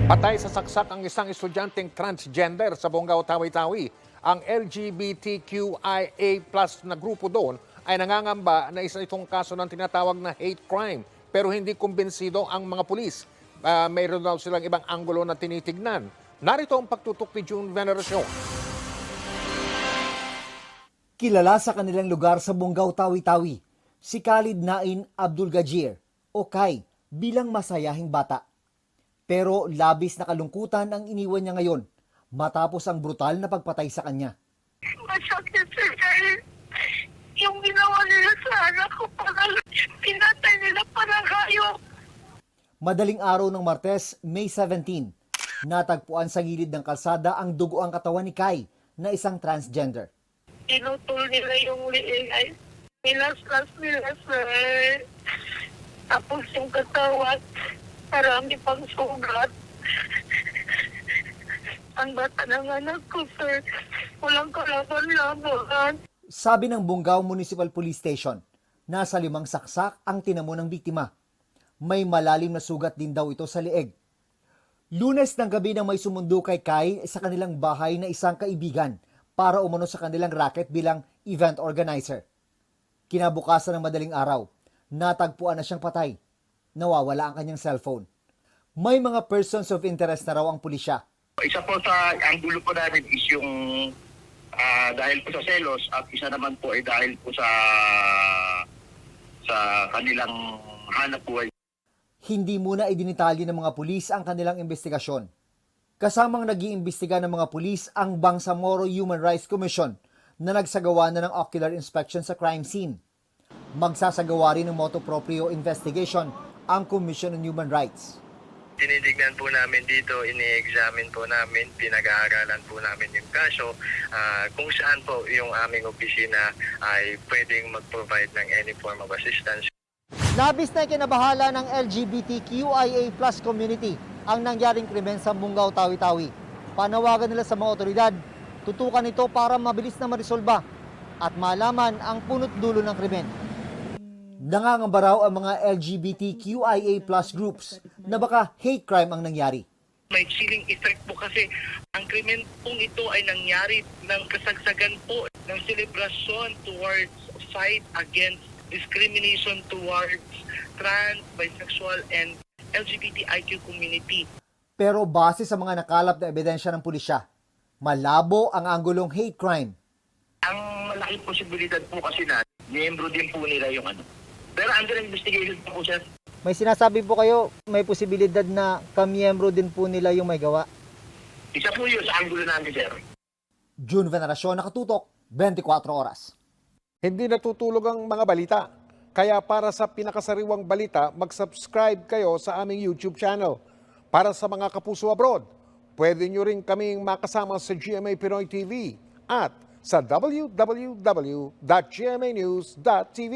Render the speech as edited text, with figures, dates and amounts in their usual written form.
Patay sa saksak ang isang estudyanteng transgender sa Bonggao, Tawi-Tawi. Ang LGBTQIA+ na grupo doon ay nangangamba na isa itong kaso ng tinatawag na hate crime. Pero hindi kumbensido ang mga pulis. Mayroon daw silang ibang anggulo na tinitignan. Narito ang pagtutok ni June Veneracion. Kilala sa kanilang lugar sa Bonggao, Tawi-Tawi, si Khalid Nain Abdul Gajir o Kai bilang masayahing bata. Pero labis na kalungkutan ang iniwan niya ngayon matapos ang brutal na pagpatay sa kanya. Masakit sir dahil yung ginawa nila sa anak ko parang pinatay nila parang hayop. Madaling araw ng Martes, May 17, natagpuan sa gilid ng kalsada ang dugo ang katawan ni Kai na isang transgender. Tinutol nila yung liig ay pinaslas nila sir. Tapos yung katawan marami pang sugat. Ang bata ng anak ko sir, walang kalaban-laban. Sabi ng Bonggao Municipal Police Station, nasa 5 saksak ang tinamo ng biktima. May malalim na sugat din daw ito sa leeg. Lunes ng gabi nang may sumundo kay Kai sa kanilang bahay na isang kaibigan para umano sa kanilang racket bilang event organizer. Kinabukasan ng madaling araw, natagpuan na siyang patay. Nawawala ang kanyang cellphone. May mga persons of interest na raw ang pulisya. Isa po sa anggulo po namin is yung dahil po sa selos at isa naman po ay dahil po sa kanilang hanap buhay. Hindi muna idinitalye ng mga pulis ang kanilang investigasyon. Kasamang nag-iimbestiga ng mga pulis ang Bangsamoro Human Rights Commission na nagsagawa na ng ocular inspection sa crime scene. Magsasagawa rin ng motu proprio investigation ang Commission on Human Rights. Tinitignan po namin dito, ini-examine po namin, pinag-aaralan po namin yung kaso kung saan po yung aming opisina ay pwedeng mag-provide ng any form of assistance. Labis na ikinabahala ng LGBTQIA+ community ang nangyaring krimen sa Bonggao, Tawi-Tawi. Panawagan nila sa mga otoridad, tutukan ito para mabilis na marisolba at malaman ang punot dulo ng krimen. Nangangamba raw ang mga LGBTQIA+ groups na baka hate crime ang nangyari. May chilling effect po kasi ang krimen pong ito ay nangyari ng kasagsagan po ng selebrasyon towards fight against discrimination towards trans, bisexual, and LGBTIQ community. Pero base sa mga nakalap na ebidensya ng pulisya, malabo ang anggulong hate crime. Ang malaking posibilidad po kasi na miyembro din po nila yung Pero under investigation po sir. May sinasabi po kayo, may posibilidad na kamiyembro din po nila yung may gawa. Isa po yun sa anggulo namin sir. June Veneracion, nakatutok, 24 oras. Hindi natutulog ang mga balita. Kaya para sa pinakasariwang balita, mag-subscribe kayo sa aming YouTube channel. Para sa mga kapuso abroad, pwede nyo rin kaming makasama sa GMA Pinoy TV at sa www.gmanews.tv.